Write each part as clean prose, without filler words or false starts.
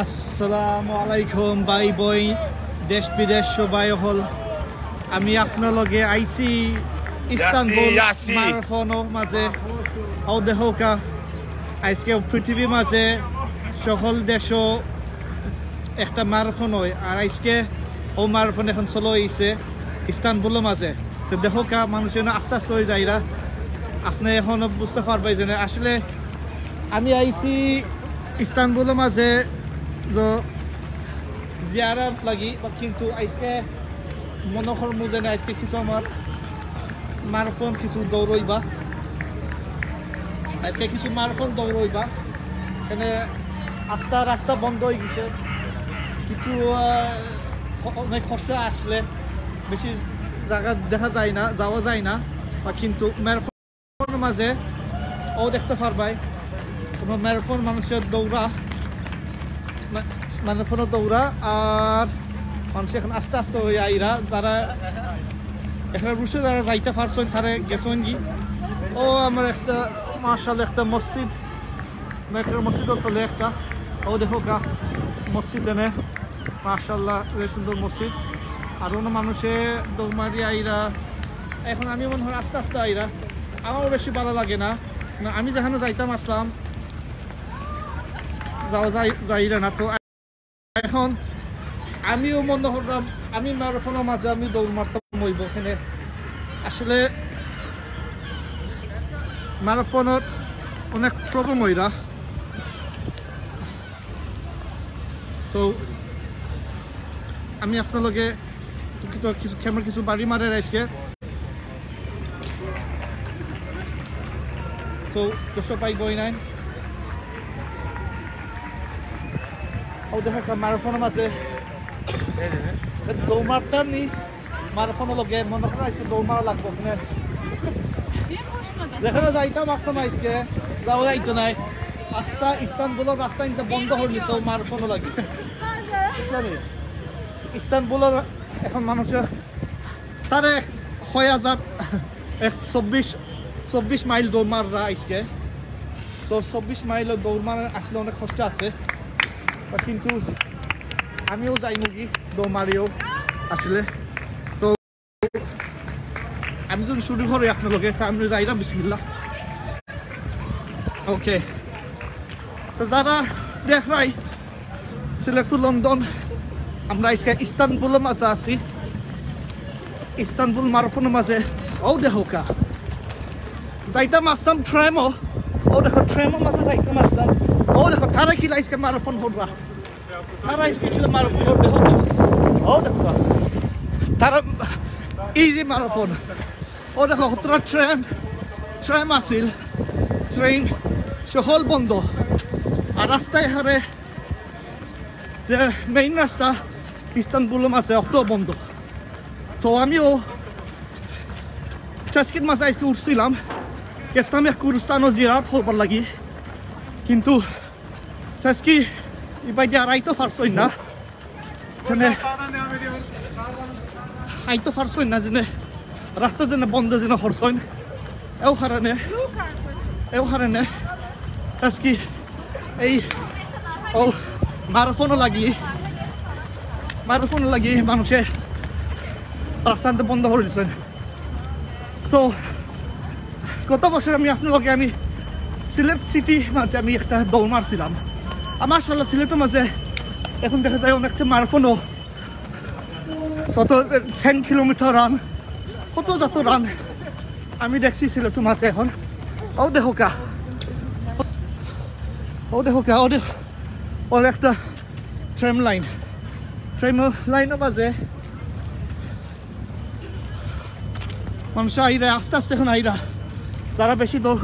আসসালামু আলাইকুম ভাই বই দেশ বিদেশ সবাই হল আমি আপনার লগে আইসি ইস্তানবুল মারাথনের মাঝে ও দেহকা আজকে পৃথিবীর মাঝে সকল দেশ একটা মারাথন হয় আর আজকে ও মারাথন এখন চলো হয়েছে ইস্তানবুলের মাঝে তো দেহকা মানুষের আস্তে আস্তে হয়ে যায়রা আপনি এখন বুঝতে পারবেন যে আসলে আমি আইসি ইস্তানবুলের মাঝে যে জিয়ারা লাগি কিন্তু আজকে মনে করবো যে আজকে কিছু আমার মারাথন কিছু দৌড়ইবা আজকে কিছু মারাথন দৌড়ইবা এখানে রাস্তা বন্ধ হয়ে গেছে কিছু অনেক কষ্ট আসলে বেশি জায়গা দেখা যায় না যাওয়া যায় না কিন্তু ম্যারাথনের মাঝে ও দেখতে পারবাই তোমার ম্যারাথন মানুষের দৌড়া ম্যারাথনে দৌড়া আর মানুষ এখন আস্তে আস্তে হয়ে আইরা যারা এখানে রুশে যারা যাইতে পারছেন তারা গেছেন কি ও আমার একটা মাশাআল্লাহ একটা মসজিদ মেট্রো মসজিদও চলে একটা ও দেখো কা মসজিদ এনে মাশাআল্লাহ সুন্দর মসজিদ আর অন্য মানুষে দৌড়মারি আইরা এখন আমি মনে হয় আস্তে আস্তে আইরা আমারও বেশি ভালো লাগে না আমি যেখানে যাইতাম আসলাম যাওয়া যাইরা না তো এখন আমিও মনে করলাম আমি ম্যারাথনের মাঝে আমি দৌড় মারতাম মইব এখানে আসলে ম্যারাথনের অনেক প্রবলেম হইরা তো আমি আপনার লগে কিছু ক্যামেরা কিছু বাড়ি মারে আজকে তো 200.9 ও দেখা ম্যারাথনের মাঝে দৌড় মারতাম নি ম্যারাথনের লগে মনে করেন আজকে দৌড় মারা লাগবো ওখানে যেখানে যাইতাম আসতাম আজকে যাওয়া যাইতো নাই রাস্তা ইস্তানবুলের রাস্তা কিন্তু বন্ধ হয়ে গেছে ম্যারাথনের লাগে ইস্তানবুলের এখন মানুষের তারে 6,024 মাইল দৌড় মাররা আজকে তো 24 মাইল দৌড় মারা আসলে অনেক কষ্ট আছে কিন্তু আমিও যাই মুগি দৌড় মারিও আসলে তো আমি যদি শুরু করি আপনার লোকে তা আমি যাইলাম বিসমিল্লাহ ওকে তো যারা দেখরাই সিলেট টু লন্ডন আমরা আজকে ইস্তানবুলের মাঝে আছি ইস্তানবুল মারাথনের মাঝে ও দেখো কা যাইতাম আসতাম ট্রেমো ও দেখো ট্রেমের মাঝে যাইতাম আসতাম ও দেখো তারা কি আজকে মারাথন হরবা তারা আজকে কি মারাথন দেখো ও দেখো তারা ইজি মারাথন ও দেখো তোরা ট্রেন আসিল ট্রেন সকল বন্ধ আর রাস্তায় হারে যে মেইন রাস্তা ইস্তানবুলের মাঝে অটো বন্ধ তো আমিও চাষকির মাঝে আজকে উঠছিলাম গেছিলাম এক কুরস্তানও জিরাত হবার লাগি কিন্তু চাষকি ইবাইতে আর আইতো পারছই না আইতো পারছই না যেন রাস্তা যেন বন্ধ যেন হরছই এও কারণে চাষকি এই ও মারাথনও লাগি মানুষে রাস্তাতে বন্ধ করে দিচ্ছেন তো গত বছর আমি আপনার আমি সিলেট সিটি মাঝে আমি একটা দৌড় মারছিলাম আমার সাল্লাহ সিলেটের মাঝে এখন দেখা যায় অনেকটা মারাথনও 10 কিলোমিটার রান কত যত রান আমি দেখছি সিলেটের মাঝে এখন ও দেখো কা একটা ট্রেন লাইনের মাঝে মানুষ আইরা আস্তে আস্তে এখন আইরা যারা বেশি দৌড়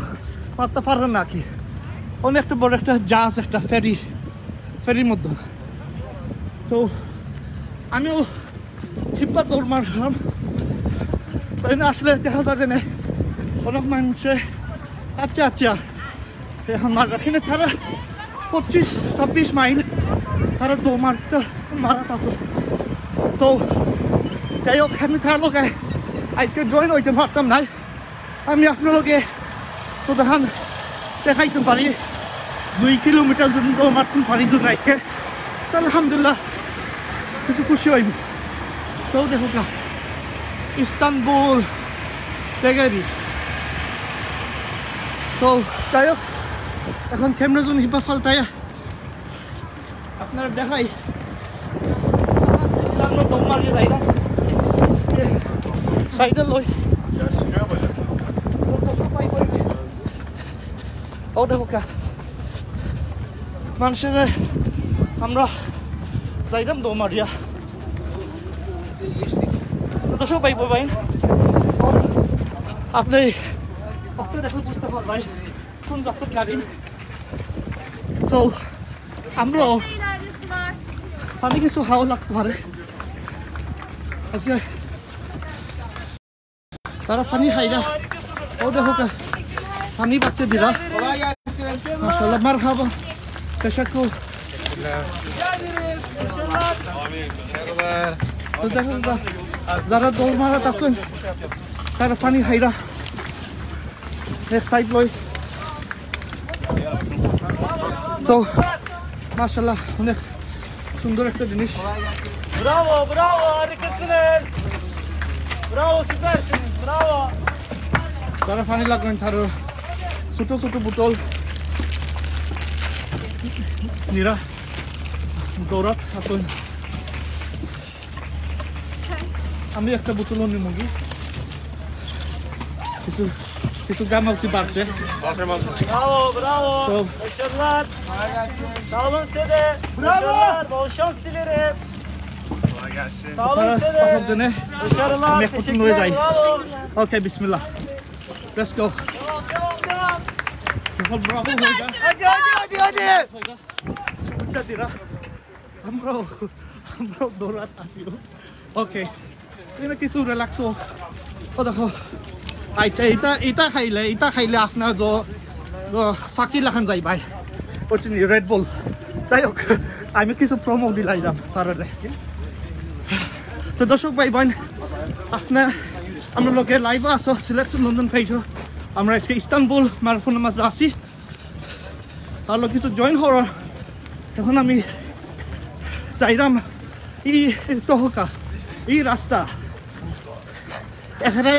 মারতে পারেন না কি অনেকটা বড় একটা জাহাজ একটা ফেরির মধ্যে তো আমিও হিপ্পা দৌড় মারলাম আসলে দেখা যায় যে অনেক মানুষে আচ্ছা এখন এখানে তারা 25-26 মাইল তারা দৌড় মারাত আছে তো যাই হোক আমি তার লোক আজকে জয়েন হইতে পারতাম না আমি আপনার লোকে তো দেখাইতে পারি 2 কিলোমিটার জন্য মারতে পারি আজকে Alhamdulillah. কিছু খুশি হইব। তো দেখো না ইস্তানবুল বেগারি। তো যাই হোক এখন ক্যামেরা জোন হিপা ফালতায় আপনারা দেখাই সামনে দম মারিয়ে যাই না সাইডে লই ও দেখো কা মানুষের আমরা যাইলাম দম মারিয়া তো সবাই পাই আপনি দেখলে বুঝতে পারবেন কোন জাতের গাড়ি তো আমরাও পানি কিছু খাওয়া লাগতে পারে আজকে তারা পানি খাই না ও দেখো পানি বাচ্চা দিরা মাশাআল্লাহ মারহাবা তাশাক্কুর তো দেখো যারা দৌড় মারাত আছেন তারা পানি খাইরা এক সাইড লই তো মাশাআল্লাহ অনেক সুন্দর একটা জিনিস Bravo, bravo, harikasınız. Bravo, süpersiniz. Bravo. যারা পানি লাগবেন তার ছোট ছোট বোতল নিরা দৌড়াত আসুন আমি একটা বোতল নিব কিছু কিছু গামাউসি বাড়ছে Bravo, bravo. So- Başarılar. Sağ olun size de. Başarılar, bol şans dilerim. Sağ olun তারা size পাথর de. দেনে Başarılar, Yemek kutunun oraya teşekkürler. zay. Bravo. Okay, bismillah. Let's go. Bravo, hoyga. Hadi. Mucha tira. Ambro dorat asio. Okay. Ini কিছু relax ও দেখো এটা খাইলে আপনার ফাঁকি লাখান যাই ভাই হচ্ছে রেড বল যাই হোক আমি কিছু প্রমো দিলাম পারে তো দর্শক ভাই বোন আপনার আমরা লোকের লাইভে আসো সিলেক্ট লন্ডন পাইছো আমরা আজকে ইস্তানবুল মারাথনের মাঝে আসি তার লোক কিছু জয়েন হওয়ার এখন আমি চাইলাম এই তহকা এই রাস্তা এখানে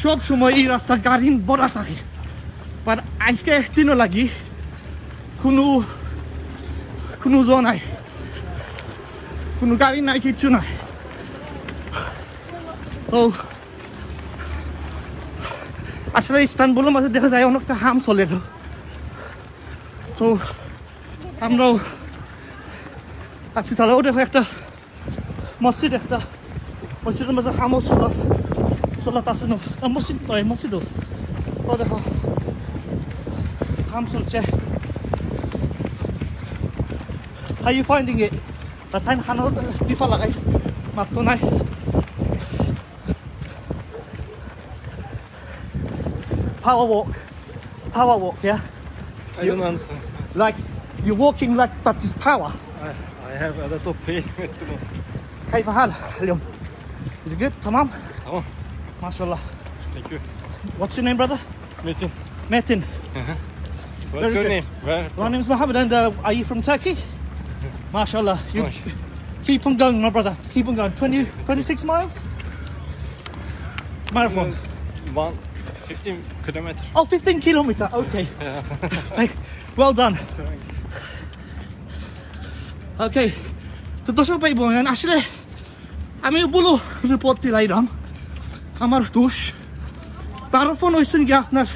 সব সময় এই রাস্তা গাড়ি বড়া থাকে আর আজকে দিনও লাগি কোনো নাই কোনো গাড়ি নাই কিচ্ছু নাই তো আসলে ইস্তানবুলের মাঝে দেখা যায় অনেকটা হাম চলে তো আমরাও আছি তাহলেও দেখো একটা মসজিদের মাঝে হামও চলা আছে না মসজিদ ও দেখো হাম চলছে How you finding it? Tatain khano difa lagay matto nai power walk yeah I don't understand. like you're walking like but it's power I have other topic. كيف حال اليوم is it good تمام Tamam. ما شاء الله Thank you. what's your name brother Metin. Metin What's Very your good. name? Where? my name is Mohammed and are you from Turkey mashallah you Nice. keep on going my brother keep on going 26 miles marathon 15 kilometers. oh 15 kilometer okay well done okay তো দর্শক ভাই বোন আসলে আমি বলো report দিলাম আমার দোষ মারাথন হয়েছেন গিয়ে আপনার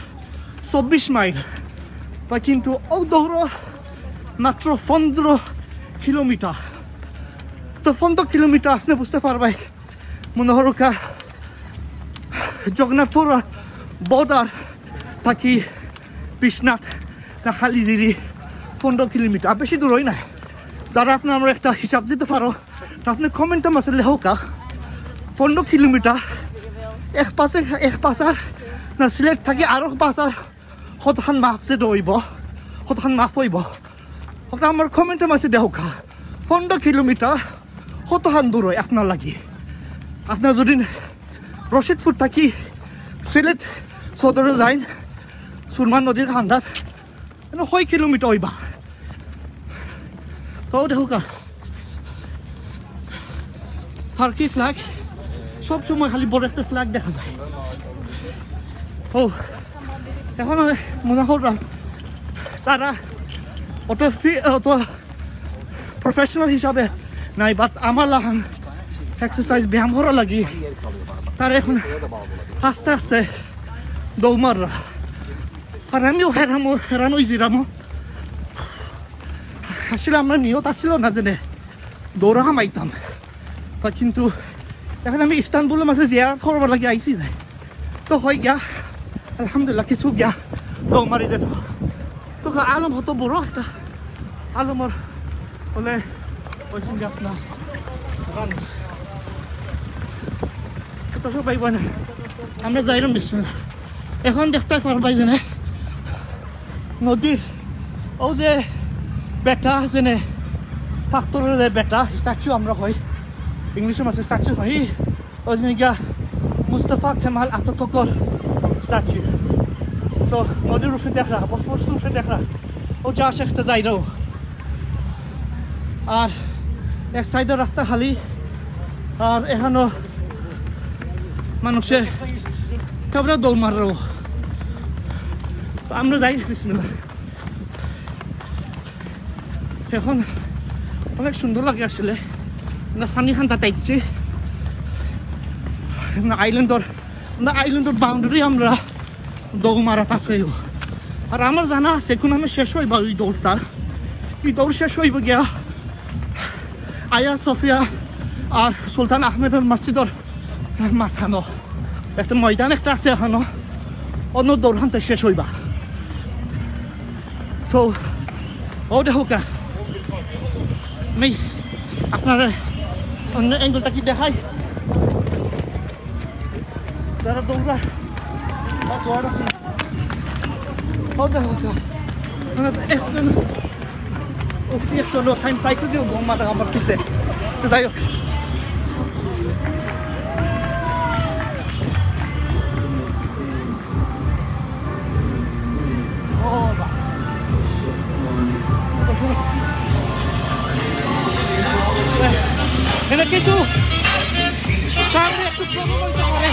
24 মাইল বা কিন্তু ও দৌড় মাত্র 15 কিলোমিটার তো 15 কিলোমিটার আপনি বুঝতে পারবেন মনে হরকা জগন্নাথপুর বর্ডার থাকি বিশ্বনাথ না খালিজিরি 15 কিলোমিটার বেশি দূর হয় না যারা আপনি আমরা একটা হিসাব দিতে পারো আপনি কমেন্টে মাসে লেখা 15 কিলোমিটার এক পাশার না সিলেট থাকি আরো পাশার হতখান মাফছে দৌড়িব হতখান মাফ হইব ওটা আমার কমেন্টে মাসে দেখা 15 কিলোমিটার হতখান দূর হয় আপনার লাগি আপনার যদি রশিদপুর থাকি সিলেট সদরে যাই সুরমা নদীর খান্দাত 6 কিলোমিটার হইবা তো দেখা টার্কি ফ্ল্যাগ সব সময় খালি বড় একটা ফ্ল্যাগ দেখা যায় ও এখন মনে করলাম যারা অত প্রফেশনাল হিসাবে নাই বাট আমার লাগান এক্সারসাইজ ব্যায়াম করা লাগি তারা এখন আস্তে আস্তে দৌড় মাররা আর আমিও হেরানো জিরামো আসলে আমরা নিয়ত আসছিল না জেনে দৌড়া হামাইতাম কিন্তু এখন আমি ইস্তানবুলের মাঝে জিয়ারত করবার লাগে আইসি যায় তো হয় গিয়া আলহামদুলিল্লাহ কিছু গিয়া দৌড় মারি দেন তো আলম হতো বড় একটা আলমর বলে ওই সঙ্গে আপনার রানিস তো সবাই বলে আমরা যাইলাম বিসমিল্লাহ এখন দেখতে পারবাই জানে নদীর ও যে বেটা যেনে ফাক্টরের যে বেটা স্ট্যাচু আমরা হয় ইংলিশের মাঝে স্ট্যাচু হয় ওই জন্য গিয়া মুস্তফা কেমাল আতাতুর্কর স্ট্যাচু সো নদীর রূপে দেখরা বছর রূপে দেখরা ও যা একটা যাইরাও আর এক সাইডের রাস্তা খালি আর এখানেও মানুষে তারপরে দৌড় মারো আমরা যাই বিসমিল্লাহ এখন অনেক সুন্দর লাগে আসলে সানি খান্তা টাইপছি আইল্যান্ডের বাউন্ডারি আমরা দৌড় মারাত আছে আর আমার জানা আছে এখন আমি শেষ হইবা ওই দৌড়টা এই দৌড় শেষ হইব গিয়া আয়া সফিয়া আর সুলতান আহমেদের মসজিদের মাঝখানো একটা ময়দান একটা আছে এখনো অন্য দৌড়ানতে শেষ হইবা তো ও দেখো কা আমি আপনার অন্য অ্যাঙ্গেলটা কি দেখাই যারা দৌড়া দৌড় আছে ও দেখো কা একটু টাইম সাইকেল দিও মাথা আমার পিছিয়ে তো যাই হোক এনে কিছু সামনে একটু প্রবলেম হইতে পারে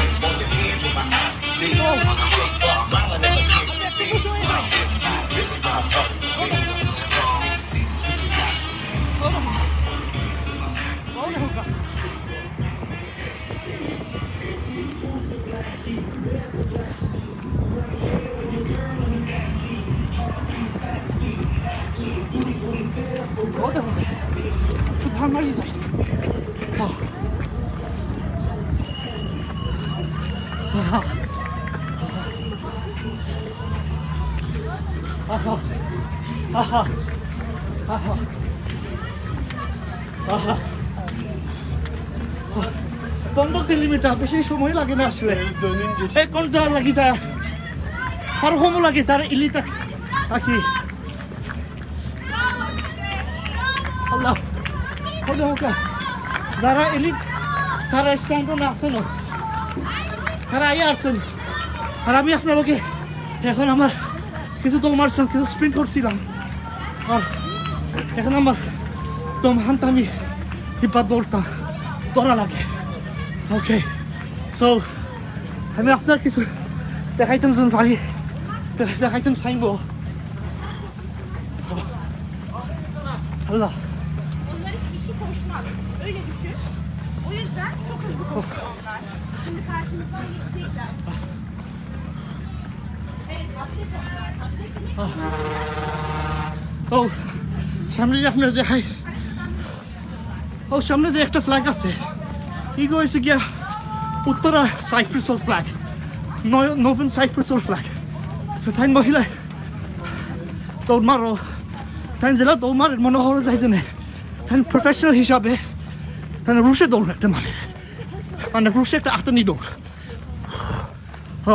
মারি যায় পনেরো কিলোমিটার বেশি সময় লাগে না আসলে এক ঘন্টা লাগি যায় আর সময় লাগে যারা ইলিটা আঁকি আল্লাহ যারা এলিট তারা স্ট্যান্ডে আসেন তারা আইয়া আসছেন আর আমি আপনাদেরকে এখন আমার কিছু দম মারছিলাম কিছু স্প্রিন্ট করছিলাম আর এখন আমার দম হানতে আমি হিপা দৌড়া লাগে ওকে সো আমি আপনার কিছু দেখাইতাম যখন পারি দেখাইতাম চাইব আল্লাহ Öyle düşün. O yüzden çok hızlı koşuyorlar. Şimdi karşımızdan geçecekler. Evet, atlet. ও সামনে আপনার দেখাই ও সামনে যে একটা ফ্ল্যাগ আছে ইগো হয়েছে গিয়া উত্তরা সাইপ্রাসের ফ্ল্যাগ নভেন সাইপ্রাসের ফ্ল্যাগ তো তাই মহিলা দৌড় মারো তাই জেলা দৌড় মারের মনে হওয়া যায় যে তাই প্রফেশনাল হিসাবে তাই রুশে দৌড় একটা মানে রুশে একটা আটানি দৌড়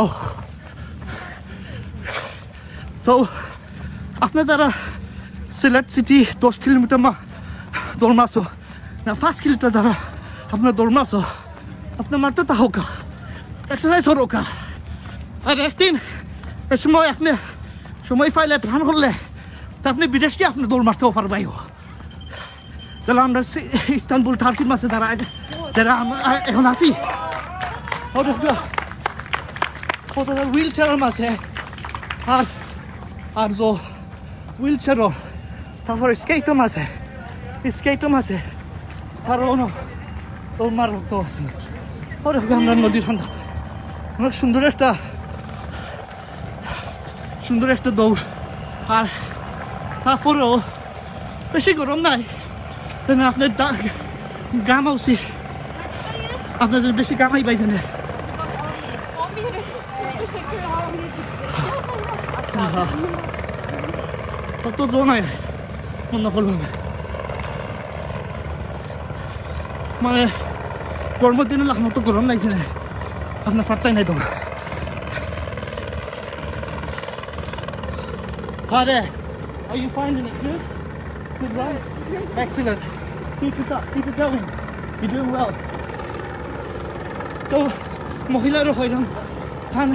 ও তো আপনার যারা সিলেট সিটি 10 কিলোমিটার দৌড় মারছো না 5 কিলোমিটার যারা আপনার দৌড় মারছো আপনার মারতে তা হোক এক্সারসাইজ হোক আর একদিন এ সময় আপনি সময় পাইলে প্ল্যান করলে তা আপনি বিদেশ গিয়ে আপনি দৌড় মারতেও পারবাই যারা আমরা ইস্তানবুল টার্কির মাঝে যারা যারা এখন আছি তাদের হুইল চেয়ারের মাঝে আর যে হুইল চেয়ার তারপরে স্কেটের মাঝে আর তোমার রক্ত আছে আমরা নদীর ঠান্ডা অনেক সুন্দর একটা দৌড় আর তারপরেও বেশি গরম নাই আপনার গাম আউছি আপনাদের বেশি গামাই পাইছে না তত জো নাই মনে করলাম মানে গরমের দিনে লাগানো তো গরম লাগছে না আপনার ফাটতাই নাই তো Hare, are you finding it good? Good, right? Excellent. Keep it up. Keep it going. You're doing well. So, মহিলারা হইলাম তান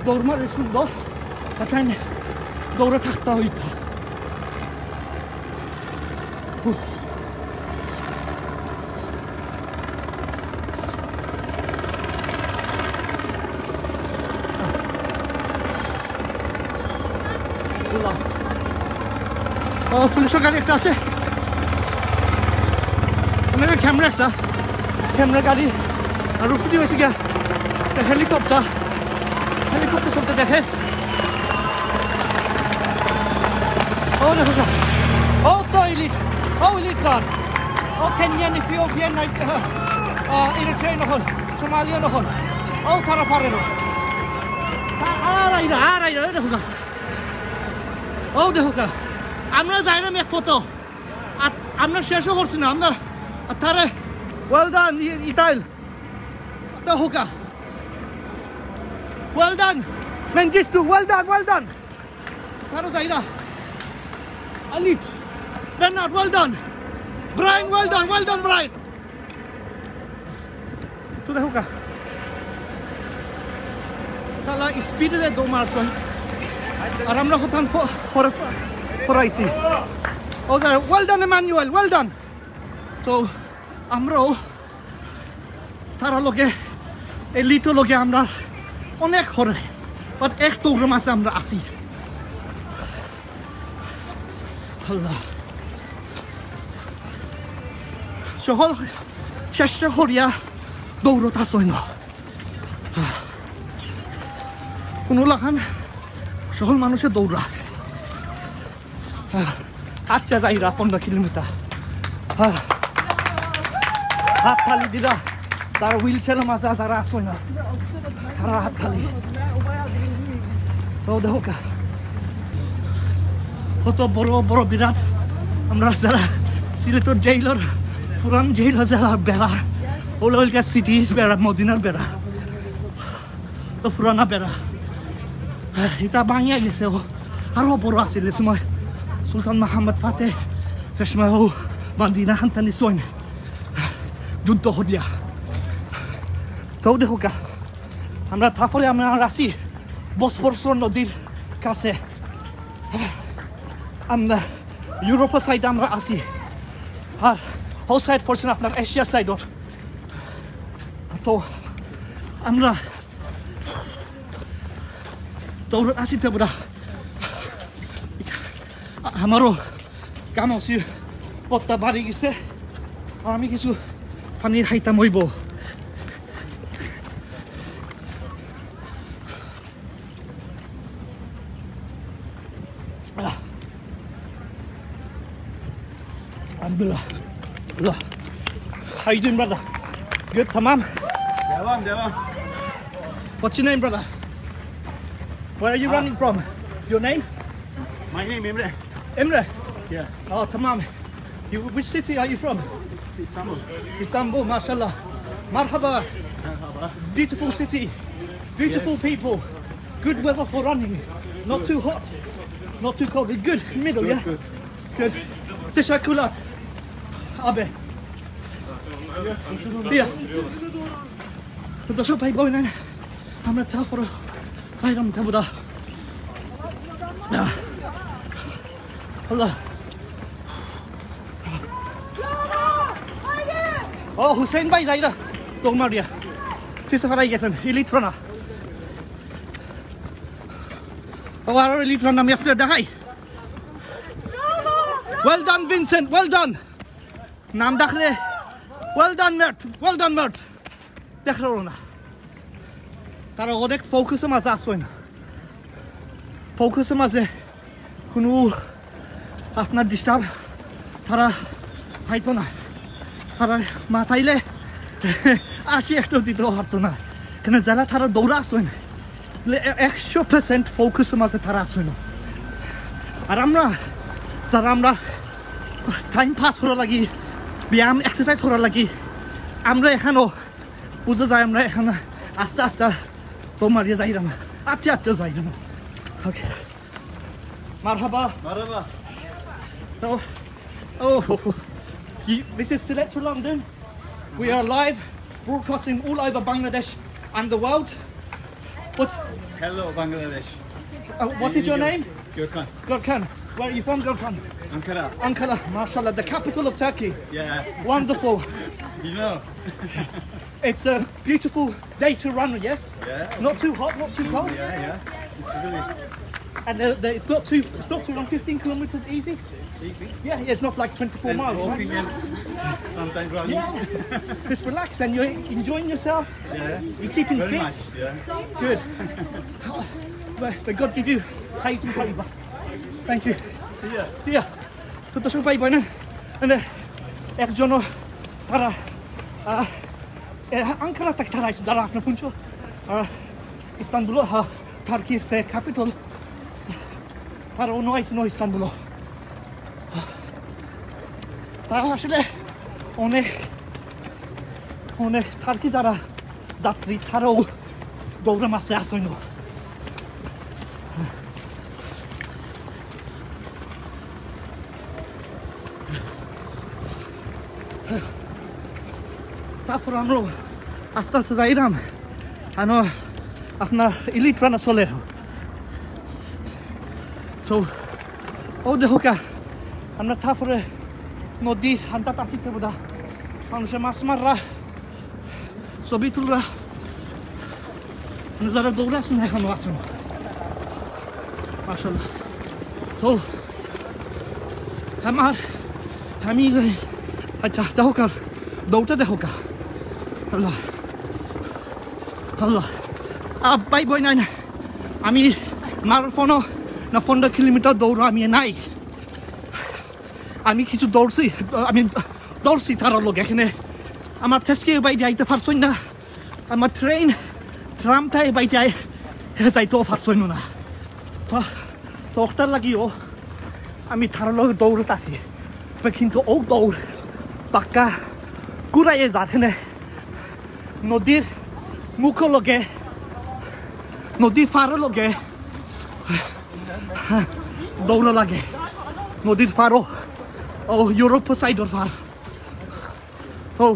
দৌড়মারে সুন্দর তান দৌড়ে থাকতে হইত পুলিশের গাড়ি একটা আছে অনেক ক্যামেরা গাড়ি আর উপরে হয়েছে গিয়া হেলিকপ্টার সবটা দেখে তো ইলিট কার কেনিয়ান ইথিওপিয়ান ইরিট্রিয়ান নহল সোমালিয়া নহল তারা পারে আর দেখো আমরা যাইলাম এক ফটো আর আমরা শেষও করছি না আমরা তারে ওয়েল ডান ইটাইল দেখো well done Mengistu well done তারা যাইরা Alit Bernard well done Brian well done Brian তো দেখো তালা স্পিডে দৌড় আর আমরা কোথান ফরাইছি well done Emmanuel well done তো আমরাও তারা লোকে এই লিটো লোকে আমরা অনেক হরে বাট এক দৌড়ের মাঝে আমরা আসি আল্লাহ সকল চেষ্টা করিয়া দৌড়ত আসই না কোনো লাগান সকল মানুষের দৌড়া আচ্ছা যাইরা 15 কিলোমিটার হাত খালি দিরা তারা হুইল চেয়ারের মাঝে তারা আসই না তারা হাত খালি তো দেখো কত বড় বিরাট আমরা যারা সিলেটের জেলার পুরান জেলার যারা বেড়া ওলকা সিটির বেড়া মদিনার বেড়া তো পুরানা বেড়া এটা ভাঙিয়া গেছে আরো বড় আছিল সময় সুলতান মাহমুদ ফাতে সে সময় মদিনা হান্তানি সৈন্য যুদ্ধ হলিয়া তো দেখো আমরা তারপরে আমরা আসি বসফোরাস নদীর কাছে আমরা ইউরোপের সাইডে আমরা আসি আর হোল সাইড পড়ছেন আপনার এশিয়া সাইডর তো আমরা দৌড় আসি তো বড়া আমারও কাম আছে পত্তা বাড়ি গেছে আর আমি কিছু পানি খাইতাম হইব Alhamdulillah. How you doing, brother? Good, tamam? Devam. What's your name, brother? Where are you running from? Your name? My name Emre. Emre? Yeah. Oh, tamam. Which city are you from? Istanbul, mashallah. Marhaba. Beautiful city. Beautiful people. Good weather for running. Not too hot. Not too cold. Good. Middle, yeah? Good. Teşekkürler. Abi. See ya. তো সব ভাই বোন আমরা তারপরে যাইলাম তাবুদা আল্লাহ Oh, Hussein bhai jaira tomar dia fisa farai gechen elite runner oh our elite runner আমি আপনাদের দেখাই well done Vincent well done নাম ডাকলে well done Mert দেখলো না তারা অনেক ফোকাসে মাঝে আসবে না ফোকাসের মাঝে কোনো আপনার ডিস্টার্ব তারা পাইতো না তারা মাথাইলে আসি একটু দিতেও পারতো না কেন যারা তারা দৌড়া আসবে না 100% ফোকাসের মাঝে তারা আসবে না আর যারা আমরা টাইম পাস করা লাগি ব্যায়াম এক্সারসাইজ করা লাগি আমরা এখানেও বুঝা যায় আমরা এখানে আস্তে আস্তে তো মারিয়ে যাই না আচ্ছা যাই না Okay. Marhaba. This is Select to London. We are live, broadcasting all over Bangladesh and the world. Hello, Bangladesh. What is your name? Gurkhan. Where are you from, Gurkhan? Ankara. Mashallah, the capital of Turkey. Yeah. Wonderful. You know. It's a beautiful day to run, yes? Yeah. Not too hot, not too cold. Yeah. It's really And it's not too long. 15 kilometers easy. easy. Yeah, it's not like 24 And miles. walking Right? and sometimes running. Yeah. Just relax and you're enjoying yourselves. Yeah. You're keeping Very fit. much. Yeah. Good. May God give you height and fiber. Thank you. See ya. তো দর্শক ভাই বোন মানে একজন তারা Ankara থেকে তারা আছে যারা আপনার শুনছো ইস্তানবুল টার্কির ক্যাপিটাল তারা অন্য আইসে ইস্তানবুল তারা আসলে অনেক টার্কি যারা যাত্রী তারাও দৌড়ে মাসে আসেন তারপর আমরা আস্তে আস্তে যাইলাম আপনার ইলিট রানা চলে তো ও দেখো আমরা তারপরে নদী হান্তা টাসিতে বোধা মানুষের মাছ মাররা ছবি তুলরা যারা দৌড়ে আসুন এখনো আসুন মাশাআল্লাহ তো আমি আচ্ছা দেখো দৌড়টা দেখো আল্লাহ ভাই বই নাই না আমি মারাথনও না 15 কিলোমিটার দৌড় আমি নাই আমি কিছু দৌড়ছি তার লোক এখানে আমার থেকে বাইরে আইতে পারছই না আমার ট্রামটাই বাইরে যাইতেও পারছই না তো ওটার লাগিও আমি তার লোক দৌড়তে আছি কিন্তু ও দৌড় পাক্কা কুড়াইয়ে যাতে নদীর মুখ লগে নদীর ফারো লগে দৌড় লাগে নদীর ফারো ও ইউরোপ সাইডর ফার ও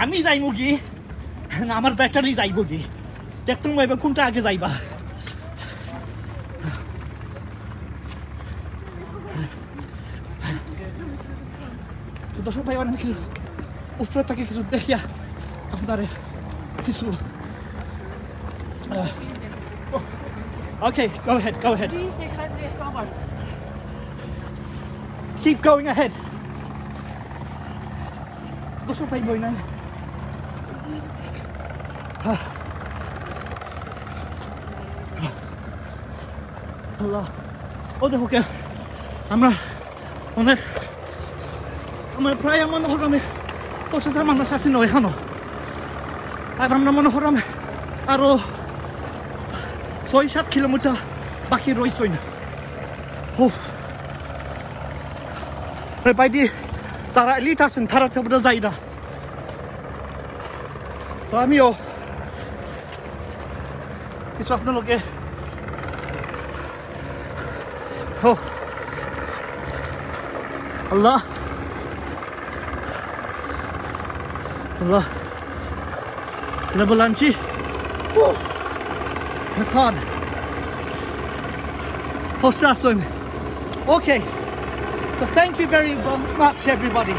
আমি যাইমু কি না আমার ব্যাটারি যাইব কি দেখতে পাইবা কোনটা আগে যাইবা দর্শক ভাই অনেক কিছু উপরে থাকে কিছু দেখিয়া আপনার কিছু Okay, go ahead. Keep going ahead. দর্শক ভাই বই নাই আল্লাহ ও দেখো আমরা প্রায় মনে হলাম 50,000 মানুষ আসি না এখানো আর আমরা মনে হলাম আরো 6-7 কিলোমিটার বাকি রয়েছে না বাইরে যারা এলিট আছেন তারা তো যাই না তো আমিও কিছু আপনাদেরকে আল্লাহ level anchi that's hard okay So thank you very much, everybody.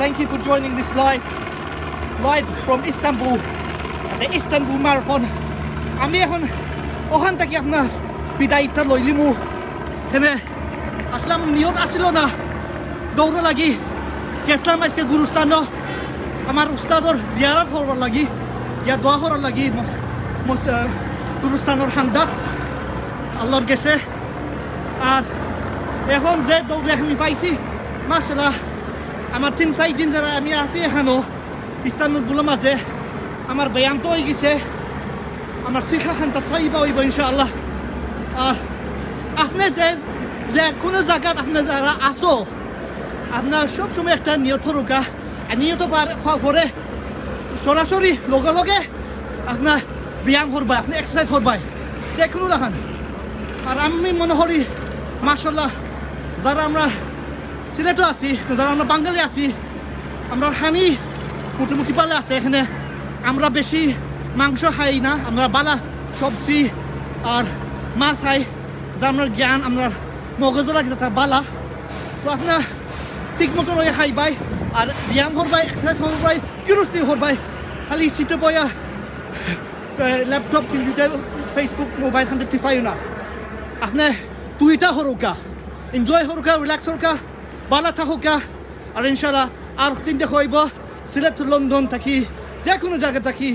Thank you for joining this live from Istanbul, the Istanbul Marathon. আমি এখন ওখান থেকে আপনার বিদায়টা লৈ লিমু হেনে আসলাম নিয়ত আছিল না দৌড় লাগি গেছলাম আজকে গুরুস্থান আমার উস্তাদর জিয়ারত করবার লাগি ইয়া দোয়া করার লাগি গুরুস্থানের হান্দাত আল্লাহর গেছে আর এখন যে দৌড়ে আমি পাইছি মাশাআল্লাহ আমার 3-4 দিন যারা আমি আছি এখানো ইস্তানবুলের মাঝে আমার ব্যায়াম তো হয়ে গেছে আমার শিক্ষা খানটা তৈবা হইব ইনশাআল্লাহ আর আপনি যে কোনো জায়গাত আপনি যারা আসো আপনার সবসময় একটা নিয়ত রোকা আর নিয়ত পরে সরাসরি লগে লগে আপনার ব্যায়াম করবাই আপনি এক্সারসাইজ করবাই যে কোনো দেখান আর আমি মনে করি মাশাআল্লাহ যারা আমরা সিলেটও আছি যারা আমরা বাঙালি আছি আমরা হানি মোটামুটি পালে আছে এখানে আমরা বেশি মাংস খাই না আমরা বালা সবজি আর মাছ খাই যা আমরা জ্ঞান আমরা মগজ লাগে তা বালা তো আপনার ঠিক মতো রয়ে খাইবাই আর ব্যায়াম করবাই এক্সারসাইজ করবাই কিরস্তি করবাই খালি সিটে বয়া ল্যাপটপ কম্পিউটার ফেসবুক মোবাইল খান টিপাই না আপনি দুইটা হরকা এনজয় হরকা রিল্যাক্স হরকা বালা থাকা আর ইনশাল্লাহ আর দিন দেখাইব সিলেট লন্ডন থাকি যে কোনো জায়গা থাকি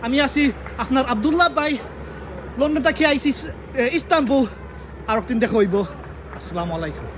আমি আছি আপনার আব্দুল্লাহ ভাই লন্ডন থাকি আইসি ইস্তানবুল আর দিন দেখাইব আসসালামু আলাইকুম